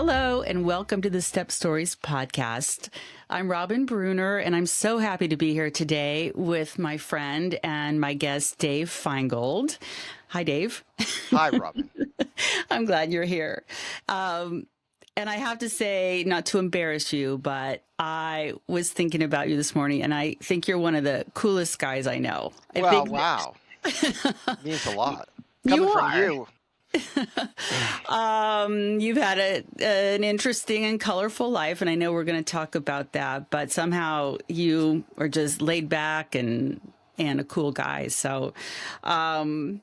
Hello, and welcome to the Step Stories podcast. I'm Robin Breuner, and I'm so happy to be here today with my friend and my guest, Dave Feingold. Hi, Dave. Hi, Robin. I'm glad you're here. And I have to say, not to embarrass you, but I was thinking about you this morning, and I think you're one of the coolest guys I know. I Well, think wow. Means a lot. you Coming from are. you. You've had an interesting and colorful life, and I know we're going to talk about that, but somehow you are just laid back and a cool guy. So, and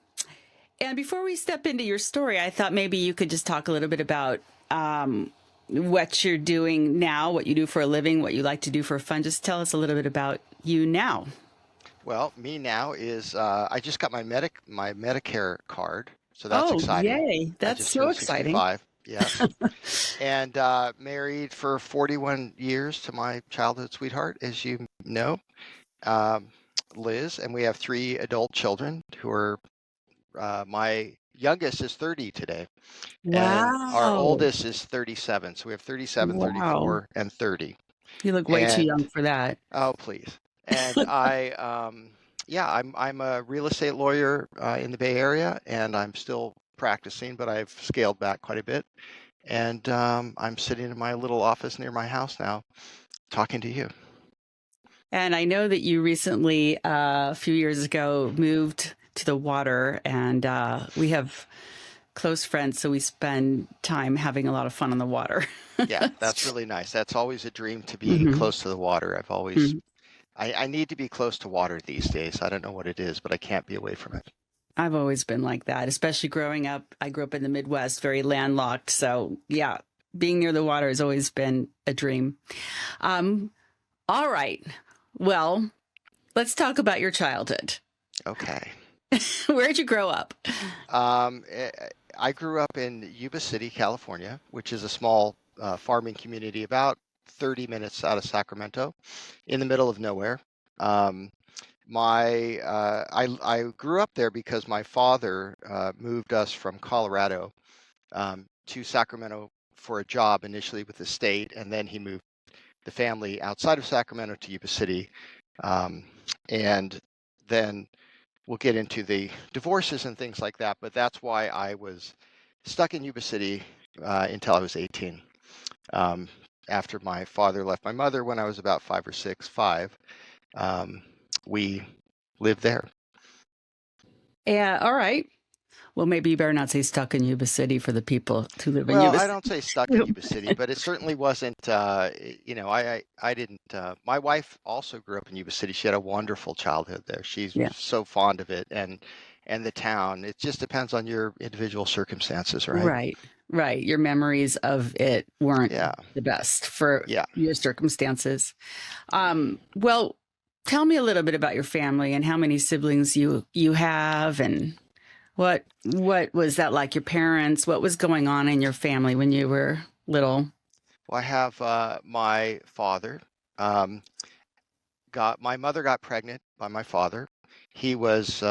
before we step into your story, I thought maybe you could just talk a little bit about what you're doing now, what you do for a living, what you like to do for fun. Just tell us a little bit about you now. Well, me now is I just got my Medicare card, so that's Oh, exciting. yay. I That's just so turned exciting. 65. Yes. And married for 41 years to my childhood sweetheart, as you know, um, Liz, and we have 3 adult children who are my youngest is 30 today, and our Wow. oldest is 37. So we have 37, Wow. 34, and 30. You look way too And young for that. oh, please. And yeah, I'm a real estate lawyer in the Bay Area, and I'm still practicing, but I've scaled back quite a bit. And I'm sitting in my little office near my house now, talking to you. And I know that you recently, a few years ago, moved to the water, and we have close friends, so we spend time having a lot of fun on the water. Yeah, that's really nice. That's always a dream to be Mhm. close to the water. Mhm. I need to be close to water these days. I don't know what it is, but I can't be away from it. I've always been like that, especially growing up. I grew up in the Midwest, very landlocked. So, yeah, being near the water has always been a dream. Um, all right. Well, let's talk about your childhood. Okay. Where'd you grow up? Um, eh, I grew up in Yuba City, California, which is a small farming community about 30 minutes out of Sacramento, in the middle of nowhere. Um, I grew up there because my father moved us from Colorado to Sacramento for a job initially with the state, and then he moved the family outside of Sacramento to Yuba City, and then we'll get into the divorces and things like that, but that's why I was stuck in Yuba City until I was 18. After my father left my mother when I was about 5 or 6, 5, we lived there. Yeah, all right. Well, maybe you better not say stuck in Yuba City for the people who live in Well, Yuba I City. don't say stuck in Yuba City, but it certainly wasn't, I didn't, my wife also grew up in Yuba City. She had a wonderful childhood there. She's Yeah, so fond of it and the town. It just depends on your individual circumstances, right? right, right. Your memories of it weren't Yeah, the best for yeah. your circumstances. Well, tell me a little bit about your family and how many siblings you have, and what was that like? Your parents, what was going on in your family when you were little? Well, I have my father. Um, my mother got pregnant by my father. He was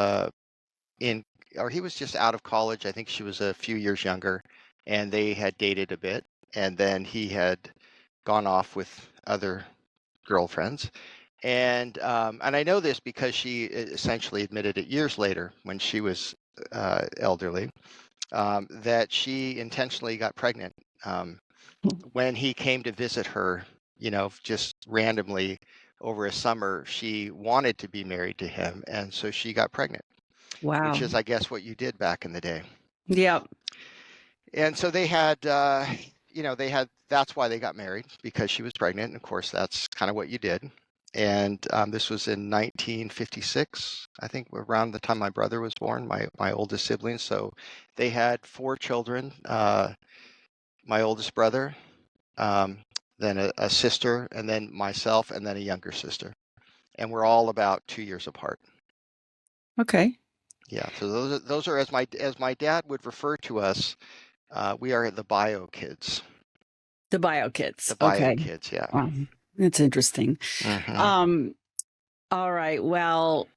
in, or he was just out of college. I think she was a few years younger, and they had dated a bit, and then he had gone off with other girlfriends. And I know this because she essentially admitted it years later when she was elderly, that she intentionally got pregnant when he came to visit her, just randomly over a summer. She wanted to be married to him, and so she got pregnant, which Wow. is, I guess, what you did back in the day. Yep. And so that's why they got married, because she was pregnant. And of course, that's kind of what you did. And this was in 1956, I think, around the time my brother was born, my oldest sibling. So they had 4 children. My oldest brother, um, then a sister, and then myself, and then a younger sister. And we're all about 2 years apart. Okay. Yeah. So those are as my dad would refer to us. We are the bio kids. The bio kids. The bio Okay. kids. Yeah. That's interesting. Hmm. Um, all right. Well,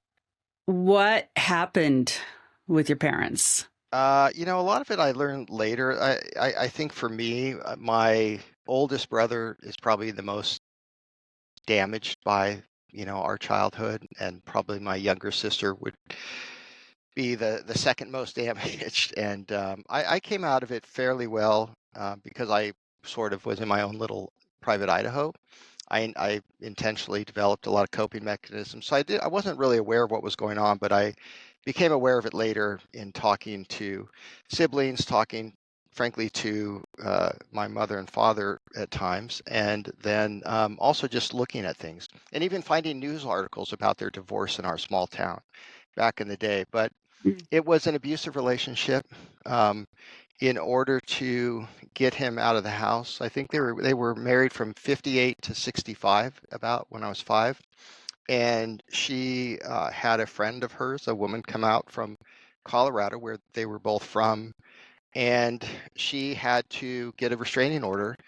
what happened with your parents? A lot of it I learned later. I think for me, my oldest brother is probably the most damaged by, our childhood, and probably my younger sister would be the second most damaged. And I came out of it fairly well because I sort of was in my own little private Idaho. I intentionally developed a lot of coping mechanisms. So I wasn't really aware of what was going on, but I became aware of it later in talking to siblings, talking frankly to my mother and father at times, and then also just looking at things and even finding news articles about their divorce in our small town back in the day. But Mm. it was an abusive relationship. Um, in order to get him out of the house, I think they were married from 58 to 65, about when I was 5. And she had a friend of hers, a woman, come out from Colorado, where they were both from, and she had to get a restraining order.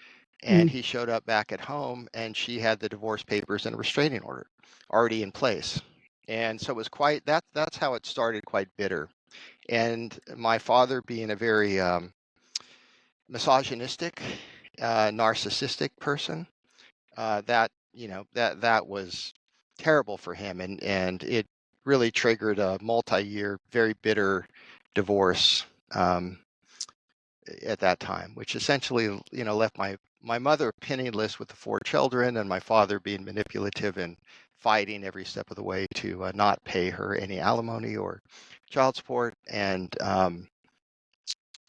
And Mm. he showed up back at home, and she had the divorce papers and a restraining order already in place. And so it was quite that's how it started, quite bitter. And my father, being a very misogynistic, narcissistic person, that was terrible for him, and it really triggered a multi-year, very bitter divorce um, at that time, which essentially, left my mother penniless with the 4 children, and my father being manipulative and fighting every step of the way to not pay her any alimony or child support. And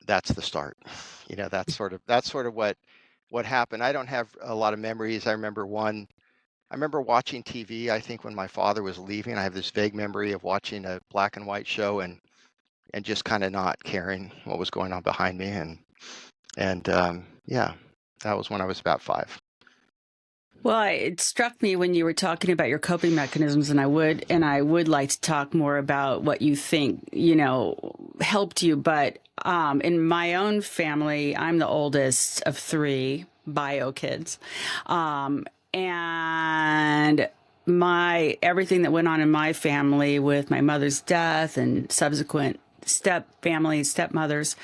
that's the start. That's sort of what happened. I don't have a lot of memories. I remember watching TV, I think when my father was leaving. I have this vague memory of watching a black and white show and just kind of not caring what was going on behind me. And yeah, that was when I was about 5. Well, it struck me when you were talking about your coping mechanisms, and I would like to talk more about what you think, helped you. But in my own family, I'm the oldest of 3 bio kids, and my everything that went on in my family with my mother's death and subsequent stepmothers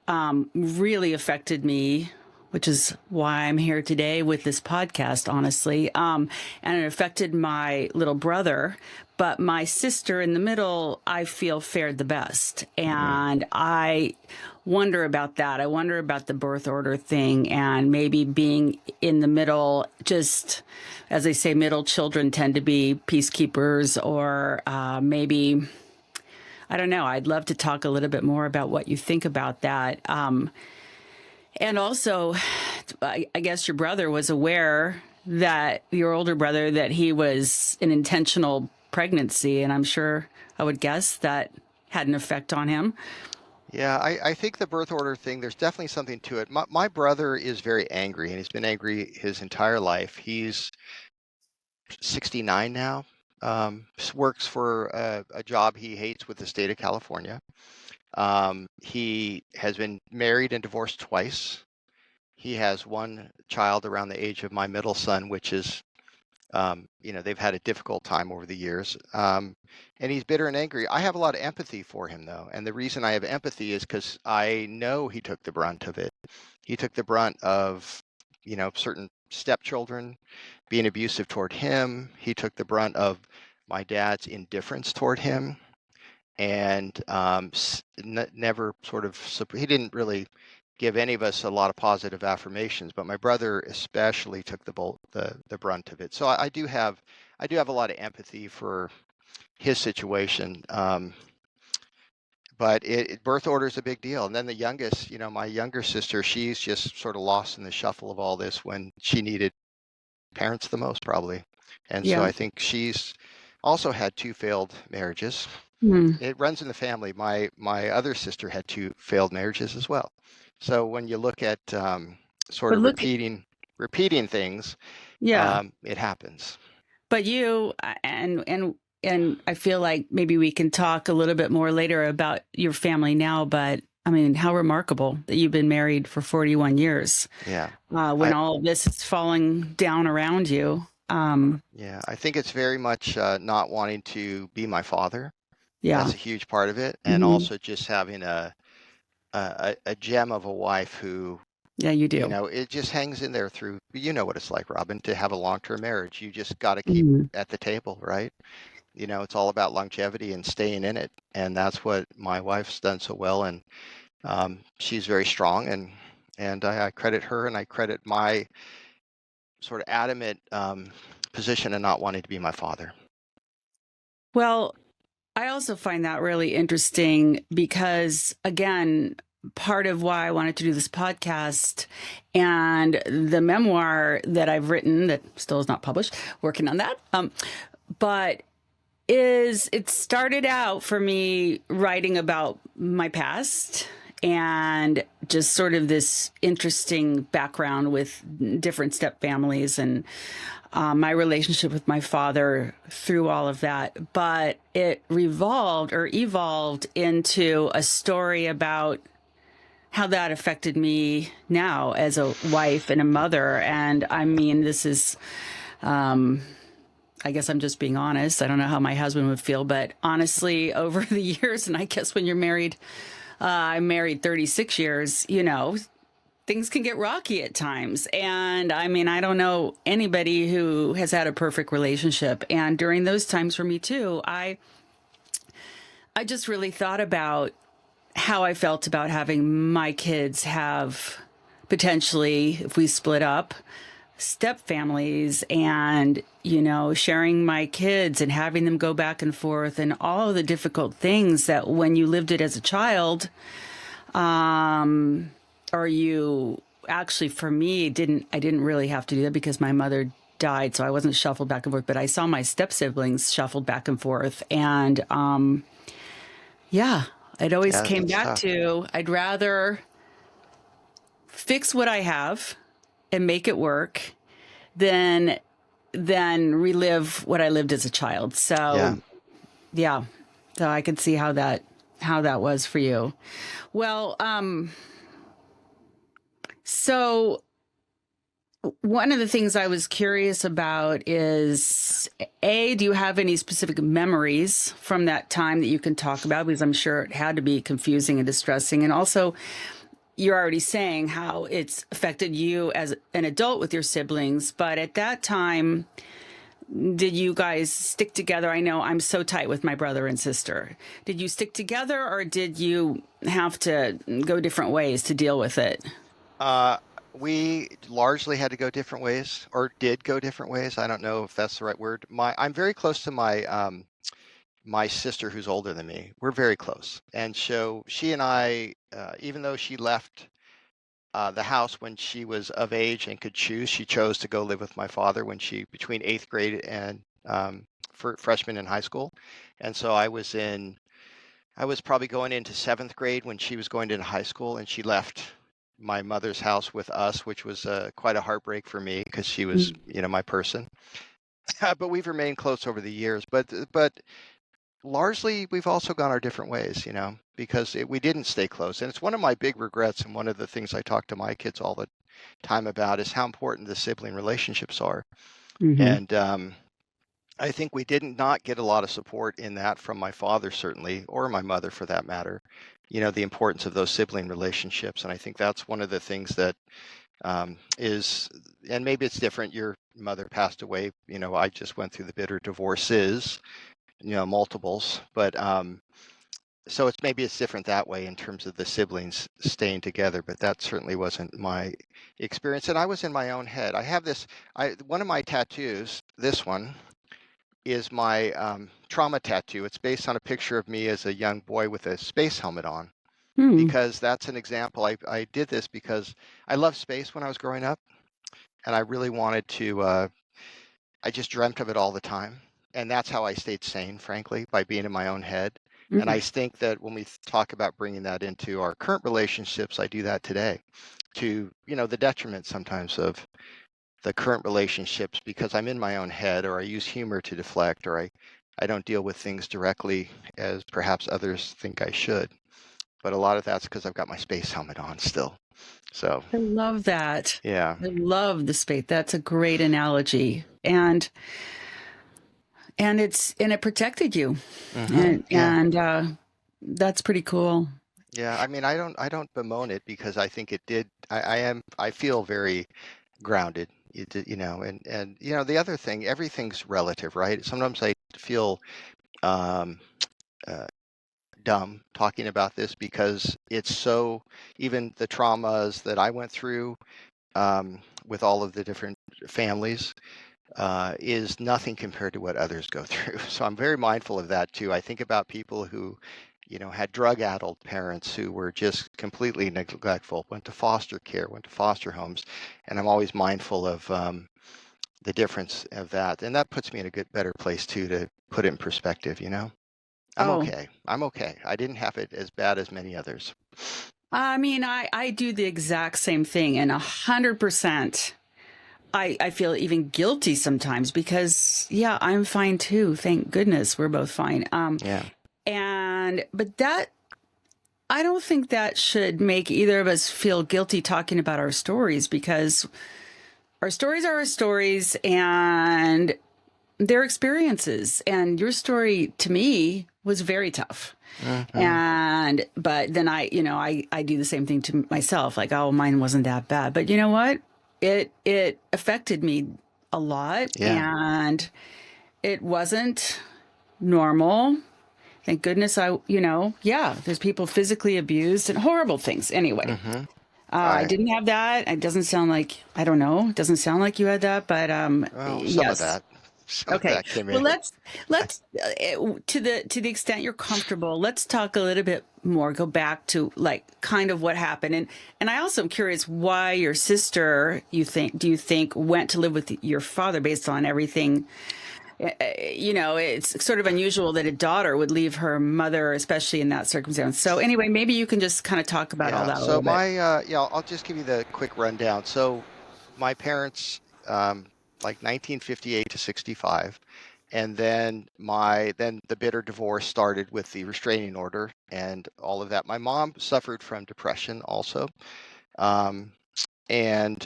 really affected me, which is why I'm here today with this podcast, honestly. And it affected my little brother. But my sister in the middle, I feel fared the best. Mm. And I wonder about that. I wonder about the birth order thing and maybe being in the middle. Just as they say, middle children tend to be peacekeepers, or maybe. I don't know. I'd love to talk a little bit more about what you think about that. And also, I guess your brother was aware, that your older brother, that he was an intentional pregnancy. And I'm sure, I would guess, that had an effect on him. Yeah, I think the birth order thing, there's definitely something to it. My brother is very angry, and he's been angry his entire life. He's 69 now, works for a job he hates with the state of California. He has been married and divorced twice. He has 1 child around the age of my middle son, which is, they've had a difficult time over the years. And he's bitter and angry. I have a lot of empathy for him, though. And the reason I have empathy is because I know he took the brunt of it. He took the brunt of, certain stepchildren being abusive toward him. He took the brunt of my dad's indifference toward him, and never sort of, he didn't really give any of us a lot of positive affirmations, but my brother especially took the brunt of it. So I do have a lot of empathy for his situation. But birth order is a big deal. And then the youngest, my younger sister, she's just sort of lost in the shuffle of all this when she needed parents the most, probably. And so Yeah. I think she's also had 2 failed marriages. Hmm. It runs in the family. My other sister had 2 failed marriages as well. So when you look at sort But of look, repeating things, yeah. it happens. But you and I feel like maybe we can talk a little bit more later about your family now. But I mean, how remarkable that you've been married for 41 years, Yeah. when I all of this is falling down around you. yeah, I think it's very much not wanting to be my father. Yeah. That's a huge part of it, and Hmm. also just having a gem of a wife who, Yeah, you do. it just hangs in there through, what it's like, Robin, to have a long-term marriage. You just got to keep Mhm. at the table, right? It's all about longevity and staying in it. And that's what my wife's done so well. And she's very strong, and I credit her, and I credit my sort of adamant position in not wanting to be my father. Well, I also find that really interesting because, again, part of why I wanted to do this podcast and the memoir that I've written that still is not published, working on that. But is it started out for me writing about my past and just sort of this interesting background with different step families and my relationship with my father through all of that. But it revolved or evolved into a story about how that affected me now as a wife and a mother. And I mean, this is, I guess I'm just being honest. I don't know how my husband would feel, but honestly, over the years, and I guess when you're married, I'm married 36 years, things can get rocky at times. And I mean, I don't know anybody who has had a perfect relationship. And during those times for me too, I just really thought about how I felt about having my kids have potentially, if we split up, step families and, sharing my kids and having them go back and forth and all of the difficult things that when you lived it as a child, or you actually, for me, I didn't really have to do that because my mother died. So I wasn't shuffled back and forth, but I saw my step siblings shuffled back and forth. And, yeah, it always Yeah, came that's back tough. to I'd rather fix what I have and make it work than relive what I lived as a child. Yeah. So yeah, so I could see how that was for you. Well, so one of the things I was curious about is do you have any specific memories from that time that you can talk about? Because I'm sure it had to be confusing and distressing. And also, you're already saying how it's affected you as an adult with your siblings. But at that time, did you guys stick together? I know I'm so tight with my brother and sister. Did you stick together or did you have to go different ways to deal with it? Uh, we largely had to go different ways, or did go different ways. I don't know if that's the right word. I'm very close to my sister who's older than me. We're very close. And so she and I, even though she left the house when she was of age and could choose, she chose to go live with my father between eighth grade and for freshman in high school. And so I was probably going into seventh grade when she was going into high school, and she left my mother's house with us, which was quite a heartbreak for me because she was, Mm. my person. But we've remained close over the years. But largely, we've also gone our different ways, because we didn't stay close. And it's one of my big regrets, and one of the things I talk to my kids all the time about is how important the sibling relationships are. Mm-hmm. And I think we did not get a lot of support in that from my father, certainly, or my mother for that matter, the importance of those sibling relationships. And I think that's one of the things that is, and maybe it's different. Your mother passed away. I just went through the bitter divorces, multiples, but so it's different that way in terms of the siblings staying together, but that certainly wasn't my experience. And I was in my own head. I have one of my tattoos, this one, is my trauma tattoo. It's based on a picture of me as a young boy with a space helmet on, Hmm. because that's an example. I did this because I loved space when I was growing up, and I really wanted to, I just dreamt of it all the time. And that's how I stayed sane, frankly, by being in my own head. And I Mm. think that when we talk about bringing that into our current relationships, I do that today to, the detriment sometimes of the current relationships because I'm in my own head, or I use humor to deflect, or I don't deal with things directly as perhaps others think I should. But a lot of that's because I've got my space helmet on still. So, I love that. yeah. I love the space. That's a great analogy. And it protected you. Hmm. Yeah. And that's pretty cool. Yeah, I mean, I don't bemoan it because I think it did. I feel very grounded. And the other thing, everything's relative, right? Sometimes I feel um, uh, dumb talking about this because it's so, even the traumas that I went through with all of the different families is nothing compared to what others go through. So I'm very mindful of that too. I think about people who, had drug-addled parents who were just completely neglectful, went to foster care, went to foster homes, and I'm always mindful of the difference of that. And that puts me in a better place too to put it in perspective. I'm Oh, okay. I'm okay. I didn't have it as bad as many others. I mean, I do the exact same thing, and 100%. I feel even guilty sometimes because, yeah, I'm fine too. Thank goodness we're both fine. Yeah. But that, I don't think that should make either of us feel guilty talking about our stories, because our stories are our stories and their experiences. And your story to me was very tough. Hmm. But then I do the same thing to myself, like, oh, mine wasn't that bad. But you know what? It affected me a lot, Yeah. and it wasn't normal. Thank goodness yeah, there's people physically abused and horrible things. Anyway, Hmm. I I didn't have that. It doesn't sound like, I don't know. It doesn't sound like you had that, but well, some of yes. that, some of Okay. that came Well, in. let's to the extent you're comfortable, let's talk a little bit more. Go back to like kind of what happened, and I also am curious why your sister, do you think went to live with your father based on everything. It's sort of unusual that a daughter would leave her mother, especially in that circumstance. So anyway, maybe you can just kind of talk about all Yeah. that a So little bit. I'll just give you the quick rundown. So my parents, like 1958 to 65, and then the bitter divorce started with the restraining order and all of that. My mom suffered from depression also, um, and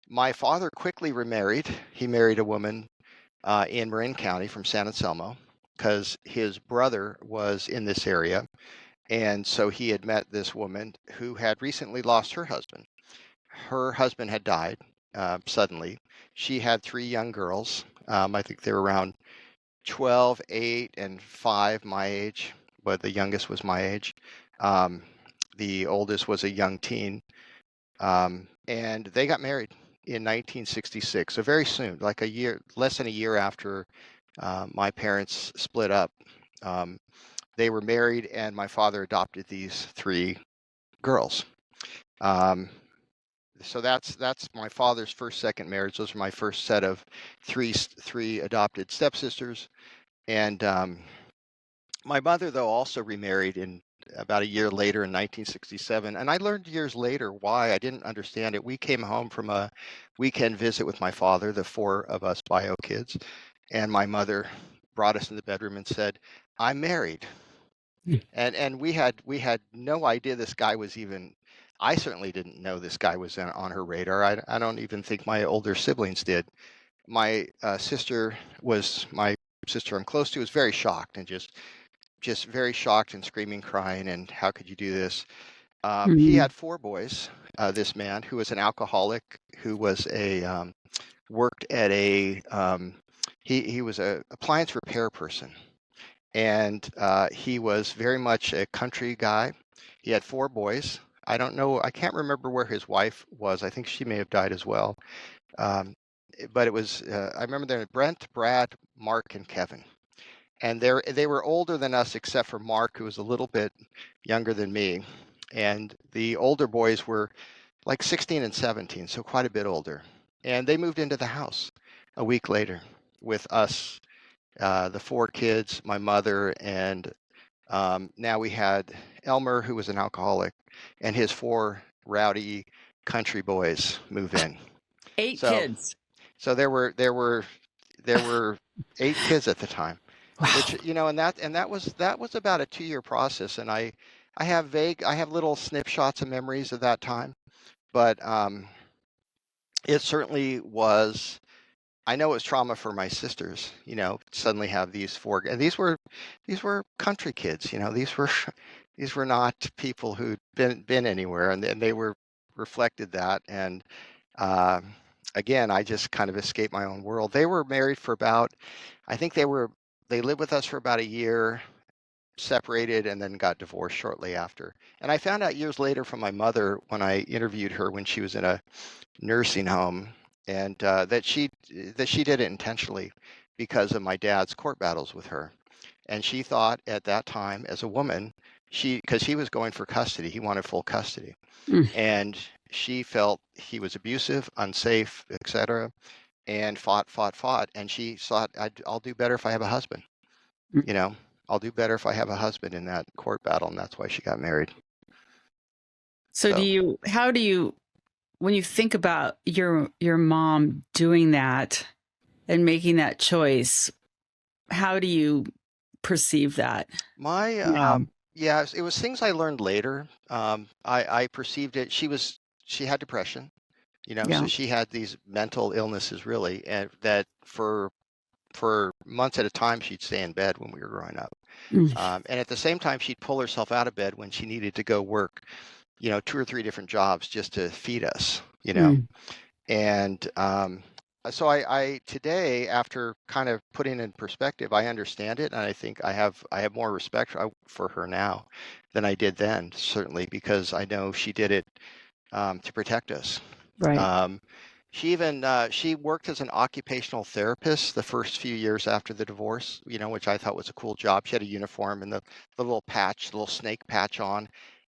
my father quickly remarried. He married a woman in Marin County from San Anselmo because his brother was in this area. And so he had met this woman who had recently lost her husband. Her husband had died suddenly. She had three young girls. I think they were around 12, 8, and 5, my age, but the youngest was my age. Um, the oldest was a young teen. And they got married in 1966, so very soon, like a year, less than a year after my parents split up. Um, they were married, and my father adopted these three girls. Um, so that's my father's second marriage. Those are my first set of three adopted stepsisters. And my mother, though, also remarried in about a year later in 1967. And I learned years later why. I didn't understand it. We came home from a weekend visit with my father, the four of us bio kids, and my mother brought us in the bedroom and said, "I'm married." And we had no idea this guy was even. I certainly didn't know this guy was on her radar. I don't even think my older siblings did. My my sister I'm close to, was very shocked and just very shocked and screaming, crying, and how could you do this? He Mhm. had four boys. This man who was an alcoholic, who was a worked at a he was a appliance repair person, and he was very much a country guy. He had four boys. I don't know. I can't remember where his wife was. I think she may have died as well. Um, but it was. I remember there Brent, Brad, Mark, and Kevin, and they were older than us except for Mark, who was a little bit younger than me, and the older boys were like 16 and 17, so quite a bit older. And they moved into the house a week later with us, the four kids, my mother, and now we had Elmer, who was an alcoholic, and his four rowdy country boys move in. Eight So, kids. so there were 8 kids at the time, which Wow. and that was about a 2-year process. And I have little snapshots of memories of that time, but it certainly was. I know it was trauma for my sisters, suddenly have these four, and these were country kids, these were these were not people who'd been anywhere, and they were reflected that. And uh, again, I just kind of escaped my own world. They were married for about, I think they lived with us for about a year, separated, and then got divorced shortly after. And I found out years later from my mother when I interviewed her when she was in a nursing home, and that she did it intentionally because of my dad's court battles with her. And she thought at that time, as a woman, because he was going for custody, he wanted full custody, Mm. and she felt he was abusive, unsafe, etc., and fought, and she thought, I'll do better if I have a husband. You know, I'll do better if I have a husband in that court battle, and that's why she got married. So So how do you, when you think about your mom doing that and making that choice, how do you perceive that my now? yeah, it was things I learned later. I perceived it. She had depression, so Yeah. she had these mental illnesses really, and that for months at a time she'd stay in bed when we were growing up. Mm. And at the same time, she'd pull herself out of bed when she needed to go work, two or three different jobs just to feed us. Mm. And so I today, after kind of putting in perspective, I understand it, and I think I have more respect for her now than I did then, certainly because I know she did it to protect us. Right. Um, she worked as an occupational therapist the first few years after the divorce, which I thought was a cool job. She had a uniform and the little patch, the little snake patch on.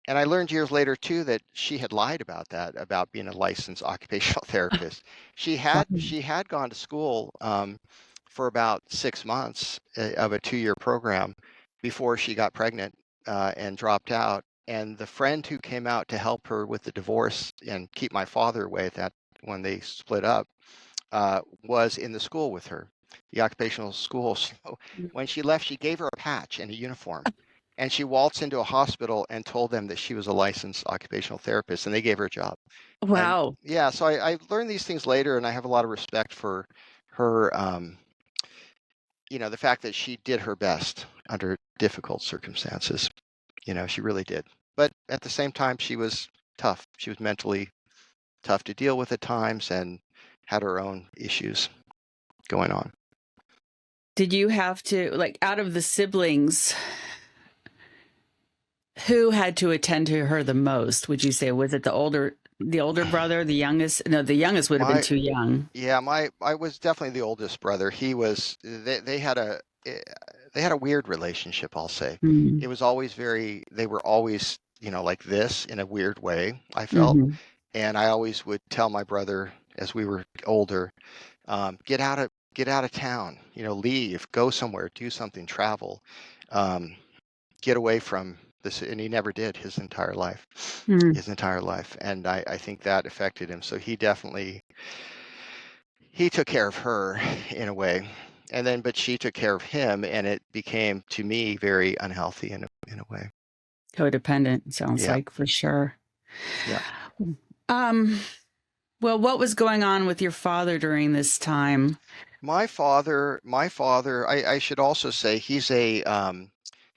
And I learned years later too that she had lied about that, about being a licensed occupational therapist. She had Wow. she had gone to school for about 6 months of a 2-year program before she got pregnant and dropped out. And the friend who came out to help her with the divorce and keep my father away at that when they split up was in the school with her, the occupational school. So when she left, she gave her a patch and a uniform. And she waltzed into a hospital and told them that she was a licensed occupational therapist, and they gave her a job. And Wow. yeah, so I learned these things later, and I have a lot of respect for her, the fact that she did her best under difficult circumstances. She really did. But at the same time, she was tough. She was mentally tough to deal with at times and had her own issues going on. Did you have to, like, out of the siblings, who had to attend to her the most? Would you say, was it the older brother, the youngest? No, the youngest would have been My too young. Yeah, I was definitely the oldest brother. They had a weird relationship, I'll say. Mm. It was always they were always, like this in a weird way, I felt. Hmm. And I always would tell my brother as we were older, get out of town, leave, go somewhere, do something, travel, um, get away from this. And he never did his entire life, Mm. his entire life. And I think that affected him. So he took care of her in a way. And then, but she took care of him, and it became, to me, very unhealthy in a way. Codependent, sounds Yeah, like, for sure. yeah. Um, well, what was going on with your father during this time? My father, I should also say he's a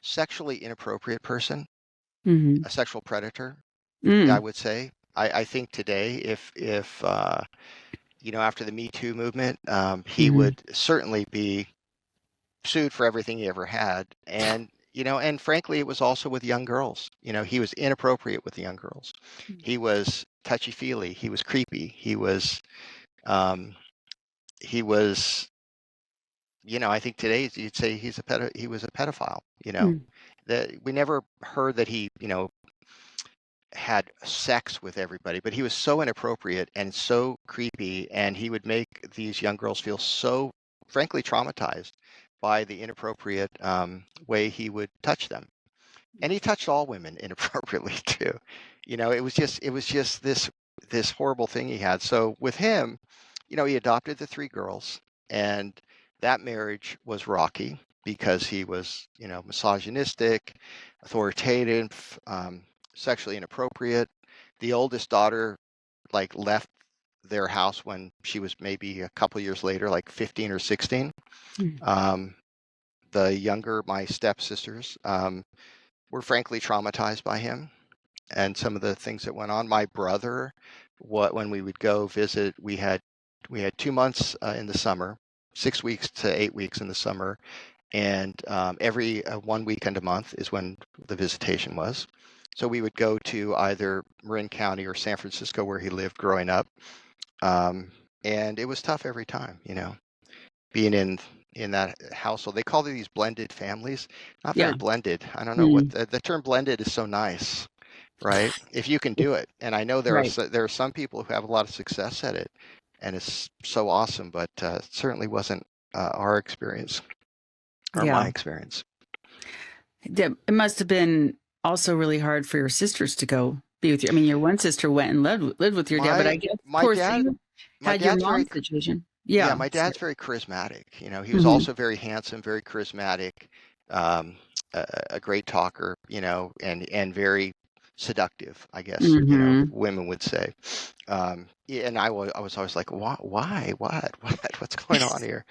sexually inappropriate person, Hmm. a sexual predator, I Mm. would say. I think today, if after the Me Too movement, he Hmm. would certainly be sued for everything he ever had. And frankly, it was also with young girls. He was inappropriate with the young girls. He was touchy-feely. He was creepy. Um, he was, I think today you'd say he was a pedophile. Mm. That we never heard that he, had sex with everybody, but he was so inappropriate and so creepy, and he would make these young girls feel so, frankly, traumatized by the inappropriate way he would touch them. And he touched all women inappropriately too. It was just this horrible thing he had. So with him, he adopted the three girls, and that marriage was rocky because he was, misogynistic, authoritative, sexually inappropriate. The oldest daughter like left their house when she was maybe a couple years later, like 15 or 16. Mm. Um, the younger, my stepsisters, were frankly traumatized by him and some of the things that went on. My brother, when we would go visit, we had 2 months in the summer, 6 weeks to 8 weeks in the summer, and every 1 weekend a month is when the visitation was. So we would go to either Marin County or San Francisco, where he lived growing up, and it was tough every time, being in that household. They call these blended families. Not very Yeah. blended. I don't know what Mm. the term blended is so nice, right? If you can do it. And I know Right. there are some people who have a lot of success at it, and it's so awesome, but it certainly wasn't our experience or Yeah. my experience. It must have been also really hard for your sisters to go be with you. I mean, your one sister went and lived with your dad, but My I guess my poor dad thing my had your dad's very mom's situation. Yeah, Yeah. my So, dad's very charismatic. He was hmm also very handsome, very charismatic, um, a great talker, and very seductive, I guess, hmm women would say. Yeah, and I was always like, why, what's going on here?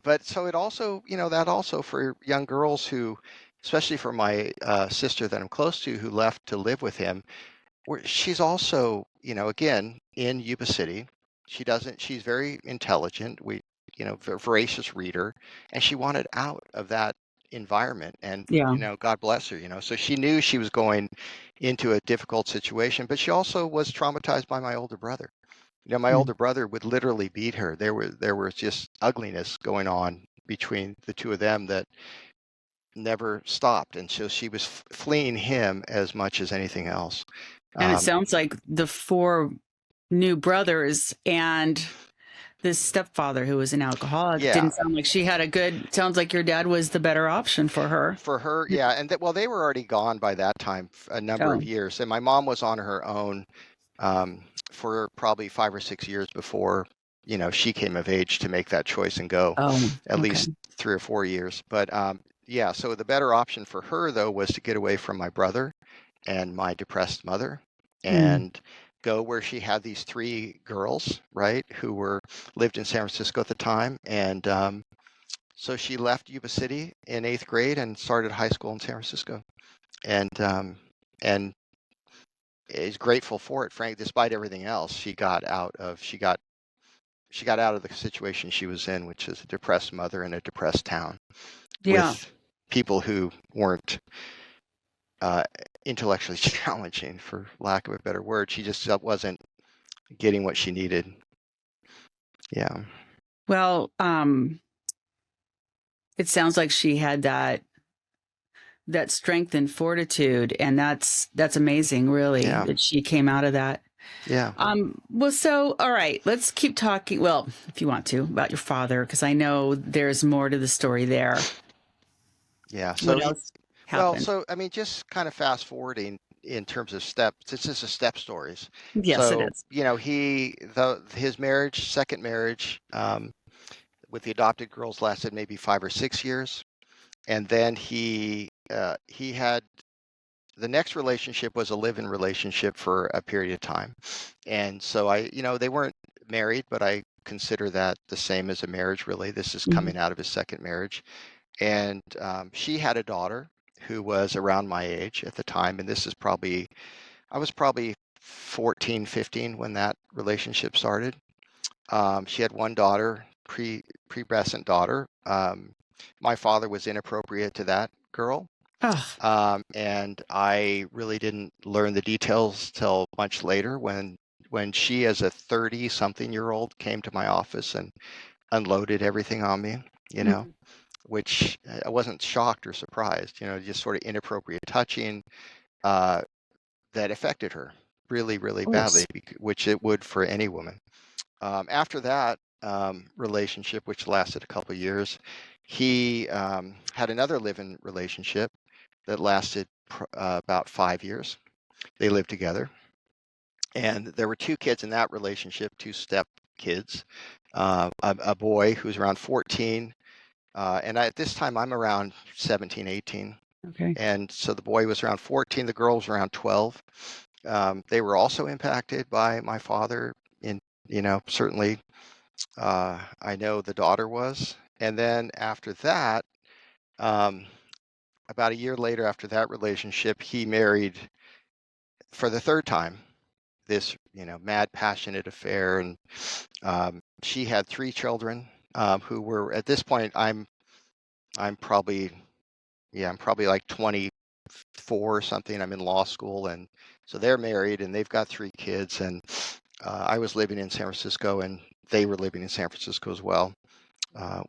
But so it also, that also for young girls who, especially for my sister that I'm close to, who left to live with him, she's also, again, in Yuba City. She's very intelligent. Voracious reader, and she wanted out of that environment. And, Yeah. God bless her, so she knew she was going into a difficult situation, but she also was traumatized by my older brother. My Mm. older brother would literally beat her. There was just ugliness going on between the two of them that never stopped. And so she was fleeing him as much as anything else. And it Um, sounds like the four new brothers and this stepfather who was an alcoholic yeah, didn't sound like she had a good, sounds like your dad was the better option for her. for her, yeah, and well, they were already gone by that time, a number of Oh, years, and my mom was on her own for probably 5 or 6 years before, she came of age to make that choice and go, oh, at okay. least 3 or 4 years. But yeah, so the better option for her though was to get away from my brother and my depressed mother Mm. and go where she had these three girls, right, who lived in San Francisco at the time, and so she left Yuba City in 8th grade and started high school in San Francisco, and is grateful for it. Frank, despite everything else, she got out of the situation she was in, which is a depressed mother in a depressed town Yeah. with people who weren't uh, intellectually challenging, for lack of a better word. She just wasn't getting what she needed. Yeah, Well, it sounds like she had that strength and fortitude, and that's amazing, really, yeah, that she came out of that. yeah, Well, so all right, let's keep talking. Well, if you want to, about your father, because I know there's more to the story there. yeah. What else Well, happened? so I mean, just kind of fast forwarding in terms of steps. This is a step stories. Yes, it So, is. his marriage, second marriage, with the adopted girls lasted maybe 5 or 6 years, and then he had the next relationship was a live-in relationship for a period of time, and so they weren't married, but I consider that the same as a marriage. Really, this is Mhm. coming out of his second marriage. And she had a daughter who was around my age at the time, and I was probably 14, 15 when that relationship started. She had one daughter, pubescent daughter. My father was inappropriate to that girl, Oh, and I really didn't learn the details till much later when she, as a 30-something-year-old, came to my office and unloaded everything on me. You know, mhm. which I wasn't shocked or surprised, just sort of inappropriate touching uh, that affected her really, really Of badly, course. which it would for any woman. After that relationship, which lasted a couple of years, he had another live-in relationship that lasted about 5 years. They lived together, and there were two kids in that relationship, two step kids, a boy who's around 14. And at this time, I'm around 17, 18. Okay. And so the boy was around 14, the girl was around 12. They were also impacted by my father in certainly I know the daughter was. And then after that, um, about a year later after that relationship, he married for the third time this, mad, passionate affair. And she had three children who were, at this point, I'm probably, I'm probably like 24 or something. I'm in law school. And so they're married and they've got three kids. And I was living in San Francisco and they were living in San Francisco as well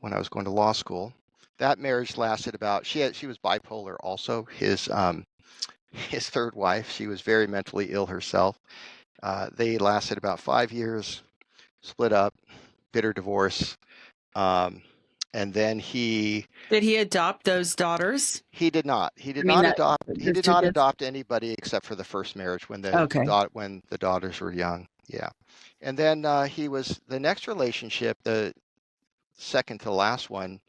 when I was going to law school. That marriage lasted about, she was bipolar also. His third wife, she was very mentally ill herself. They lasted about 5 years, split up, bitter divorce. And then Did he adopt those daughters? he did not. He I did mean, not that adopt. He there's did two not kids. adopt anybody except for the first marriage Okay. when the daughters were young. Yeah, and then he was the next relationship, the second to last one,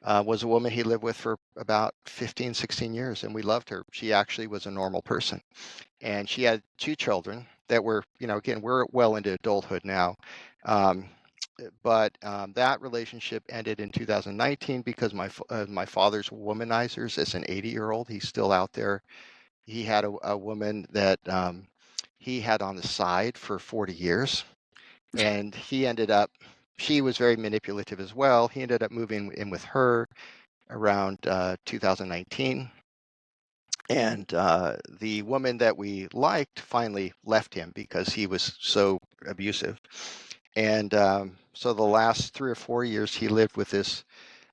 was a woman he lived with for about 15, 16 years, and we loved her. She actually was a normal person, and she had two children that were, again, we're well into adulthood now. Um, but that relationship ended in 2019 because my father's womanizers. As an 80-year-old, he's still out there. He had a woman that he had on the side for 40 years, and she was very manipulative as well. He ended up moving in with her around 2019. And the woman that we liked finally left him because he was so abusive. And so the last 3 or 4 years, he lived with this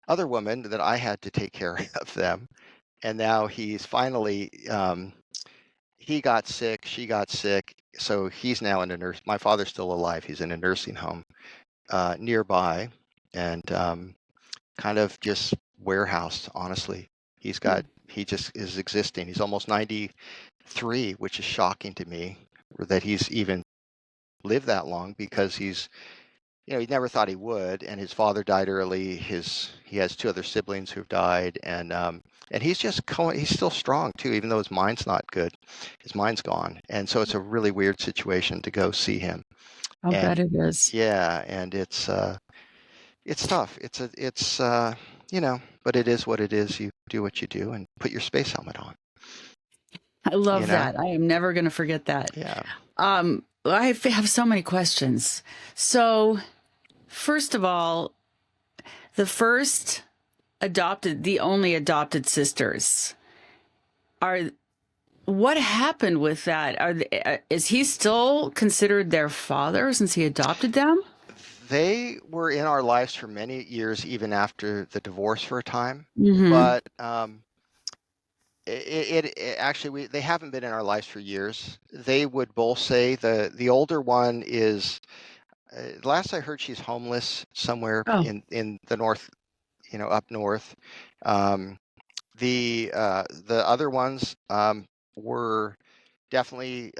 other woman that I had to take care of them. And now he's finally, he got sick, she got sick. So he's now in a nurse. My father's still alive. He's in a nursing home nearby and kind of just warehoused, honestly. He just is existing. He's almost 93, which is shocking to me that he's even lived that long because he never thought he would, and his father died early. He has two other siblings who've died, and he's he's still strong too, even though his mind's not good. His mind's gone, and so it's a really weird situation to go see him. I'll bet And it is. yeah, and it's tough. But it is what it is. You do what you do and put your space helmet on. I love that. I am never going to forget that. Yeah. I have so many questions. So, first of all, the only adopted sisters what happened with that? Is he still considered their father since he adopted them? They were in our lives for many years, even after the divorce for a time. Mm-hmm. But actually, they haven't been in our lives for years. They would both say the older one is, last I heard, she's homeless somewhere in the north, up north. The other ones were definitely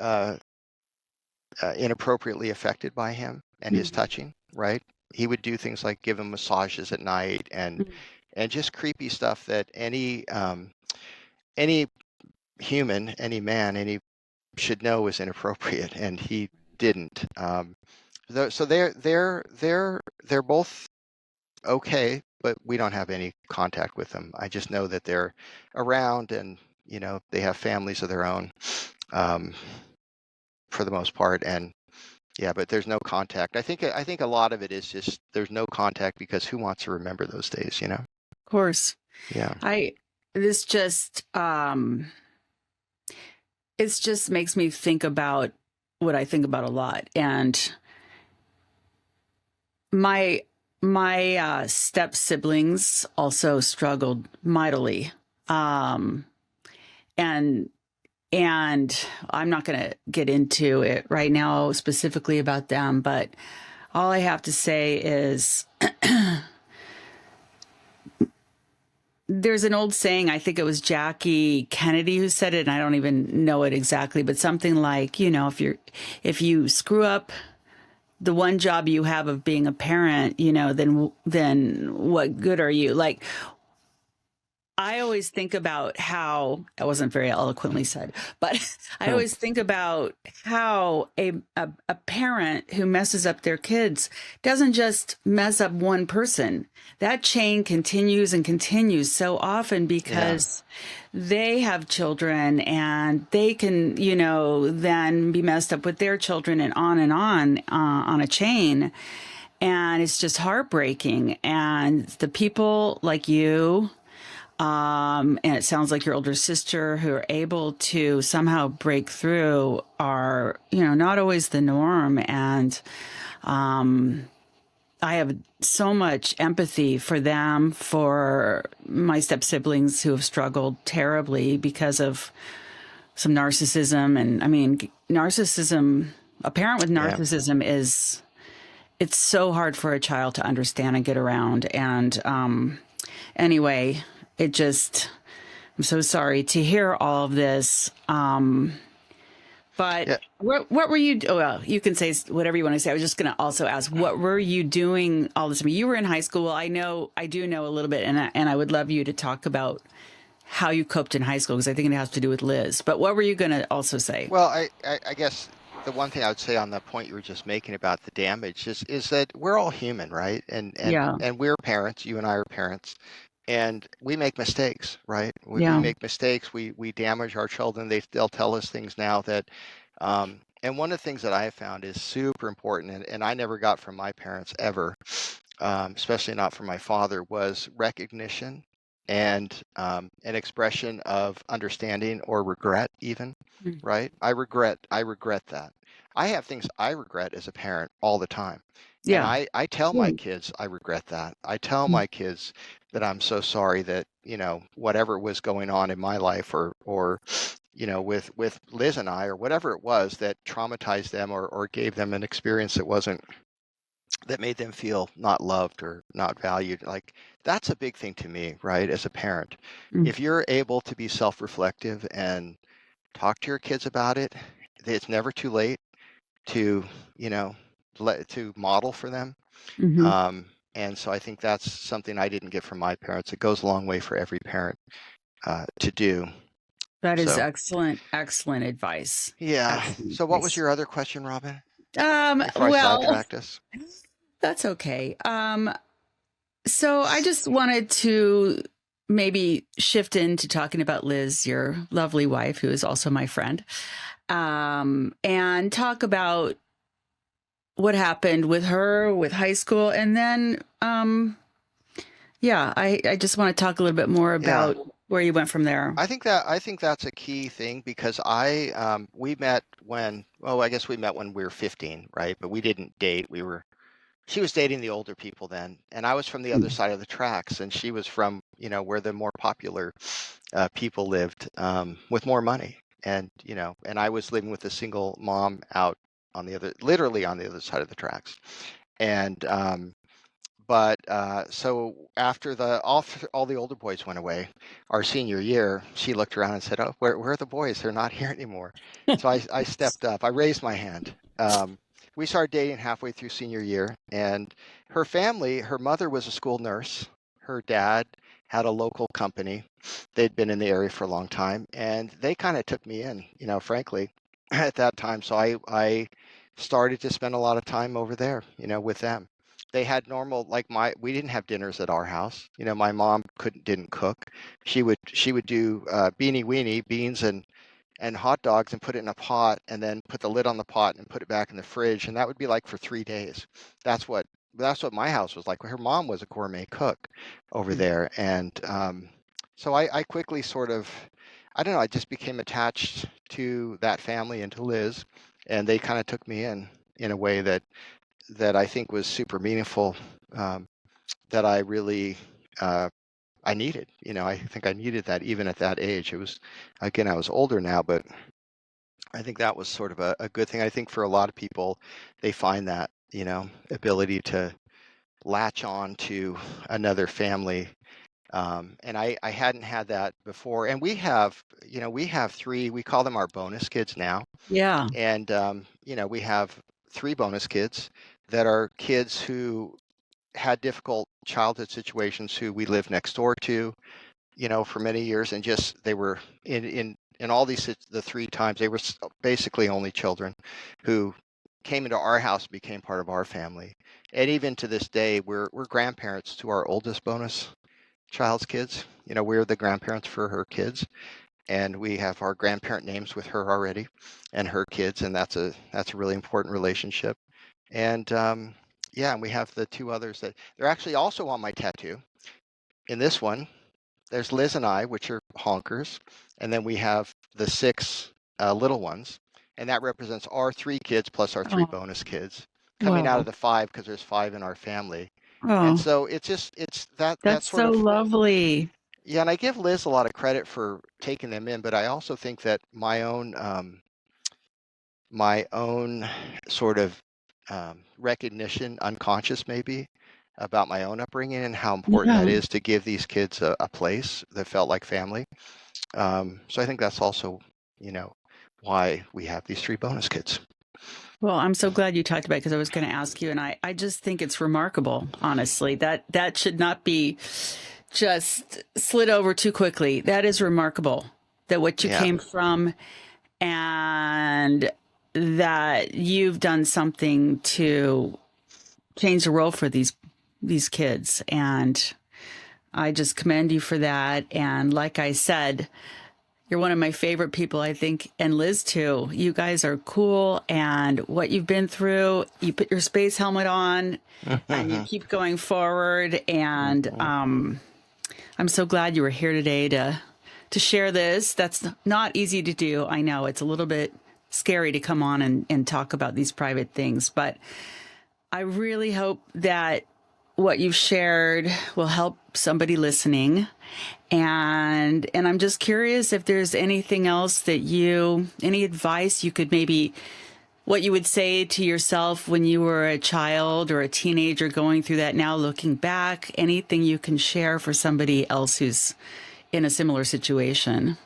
inappropriately affected by him and his touching, right? He would do things like give him massages at night and just creepy stuff that any human, any man, should know is inappropriate, and he didn't. So they're both okay, but we don't have any contact with them. I just know that they're around, and they have families of their own, for the most part, and yeah, but there's no contact. I think a lot of it is just there's no contact because who wants to remember those days, Of course. Yeah. This just it just makes me think about what I think about a lot. And my step siblings also struggled mightily. And I'm not going to get into it right now specifically about them, but all I have to say is there's an old saying, I think it was Jackie Kennedy who said it, and I don't even know it exactly, but something like, if you screw up the one job you have of being a parent, then what good are you? Like, I always think about how it wasn't very eloquently said, but I Hmm. always think about how a parent who messes up their kids doesn't just mess up one person. That chain continues and continues so often Yeah. because they have children and they can, then be messed up with their children and on a chain. And it's just heartbreaking. And the people like you, and it sounds like your older sister who are able to somehow break through are, not always the norm. And I have so much empathy for them, for my step siblings who have struggled terribly because of some narcissism. And I mean, narcissism, a parent with Yeah. narcissism it's so hard for a child to understand and get around. And anyway, it just, I'm so sorry to hear all of this. But Yeah. what were you? Oh, well, you can say whatever you want to say. I was just going to also ask, what were you doing all this time? You were in high school. I do know a little bit, and I would love you to talk about how you coped in high school because I think it has to do with Liz. But what were you going to also say? Well, I guess the one thing I would say on the point you were just making about the damage is that we're all human, right? Yeah, And we're parents. You and I are parents, and we make mistakes, right? We yeah, make mistakes. We damage our children. They'll tell us things now that, and one of the things that I have found is super important, and I never got from my parents ever, especially not from my father, was recognition and an expression of understanding or regret, even, mm, right? I regret that. I have things I regret as a parent all the time. And yeah, I tell my mm, kids I regret that. I tell mm, my kids that I'm so sorry that, whatever was going on in my life or with Liz and I or whatever it was that traumatized them or gave them an experience that made them feel not loved or not valued. Like that's a big thing to me, right? As a parent, mm, if you're able to be self-reflective and talk to your kids about it, it's never too late to, you know, to model for them. mhm. Um, and so I think that's something I didn't get from my parents. It goes a long way for every parent to do. That is So excellent, excellent advice. yeah. Excellent So what was advice. your other question, Robin? Before I Well, sidetracked us? that's okay. So I just wanted to maybe shift into talking about Liz, your lovely wife, who is also my friend, and talk about what happened with her with high school. And then, yeah, I just want to talk a little bit more Yeah. about where you went from there. I think that's a key thing because we met when, well, I guess we met when we were 15, right? But we didn't date. She was dating the older people then, and I was from the other side of the tracks, and she was from, where the more popular people lived, with more money. And, and I was living with a single mom out literally on the other side of the tracks. And but so after all the older boys went away, our senior year, she looked around and said, "Oh, where are the boys? They're not here anymore." So I stepped up. I raised my hand. We started dating halfway through senior year, and her family, her mother was a school nurse. Her dad had a local company. They'd been in the area for a long time, and they kind of took me in, frankly, at that time. So I started to spend a lot of time over there, with them. They had normal, like we didn't have dinners at our house. My mom didn't cook. She would do beanie weenie beans and hot dogs and put it in a pot and then put the lid on the pot and put it back in the fridge, and that would be like for 3 days. That's what that's what my house was like. Her mom was a gourmet cook over there, and so I quickly sort of, I don't know, I just became attached to that family and to Liz, and they kind of took me in a way that I think was super meaningful, that I really I needed. I think I needed that even at that age. It was, again, I was older now, but I think that was sort of a good thing. I think for a lot of people, they find that, ability to latch on to another family. And I hadn't had that before. And we have three, we call them our bonus kids now. Yeah. And, we have three bonus kids that are kids who had difficult childhood situations who we live next door to. for many years, and just they were in all these the 3 times they were basically only children who came into our house, became part of our family, and even to this day we're grandparents to our oldest bonus child's kids. We're the grandparents for her kids, and we have our grandparent names with her already and her kids, and that's a really important relationship. And yeah, and we have the 2 others that they're actually also on my tattoo. In this one, there's Liz and I, which are honkers, and then we have the 6 little ones, and that represents our 3 kids plus our 3 Oh, bonus kids coming out of wow. the 5, because there's 5 in our family. And Oh, so it's that that's sort so of, lovely. yeah, and I give Liz a lot of credit for taking them in, but I also think that my own sort of recognition, unconscious maybe, about my own upbringing and how important that Yeah. is to give these kids a place that felt like family. So I think that's also, why we have these 3 bonus kids. Well, I'm so glad you talked about it because I was going to ask you, and I just think it's remarkable, honestly. That should not be just slid over too quickly. That is remarkable that what you Yeah. came from and that you've done something to change the world for these kids. And I just commend you for that. And like I said, you're one of my favorite people, I think, and Liz too. You guys are cool, and what you've been through, you put your space helmet on and you keep going forward. And I'm so glad you were here today to share this. That's not easy to do. I know it's a little bit scary to come on and talk about these private things, but I really hope that what you've shared will help somebody listening. And I'm just curious if there's anything else that any advice you could maybe, what you would say to yourself when you were a child or a teenager going through that now looking back, anything you can share for somebody else who's in a similar situation.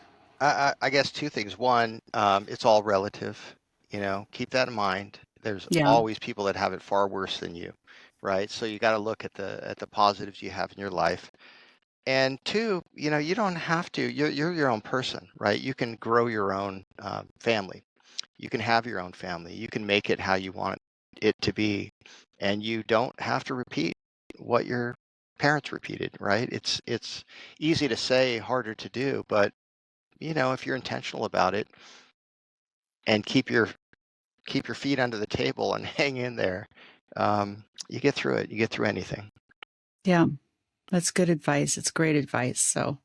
I guess 2 things. One, it's all relative. Keep that in mind. There's Yeah. always people that have it far worse than you, right? So you got to look at the positives you have in your life. And 2, you don't have to. You're your own person, right? You can grow your own family. You can have your own family. You can make it how you want it to be, and you don't have to repeat what your parents repeated, right? It's easy to say, harder to do, but if you're intentional about it and keep your feet under the table and hang in there, you get through it. You get through anything. Yeah. That's good advice. It's great advice. So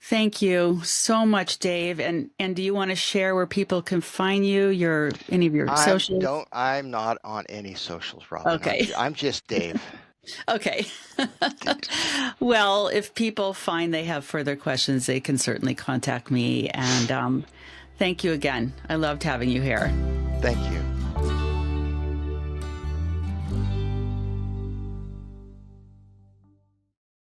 thank you so much, Dave. And do you want to share where people can find you, any of your socials? I'm not on any socials, Robin. Okay. I'm just Dave. Okay. Well, if people find they have further questions, they can certainly contact me. And thank you again. I loved having you here. Thank you.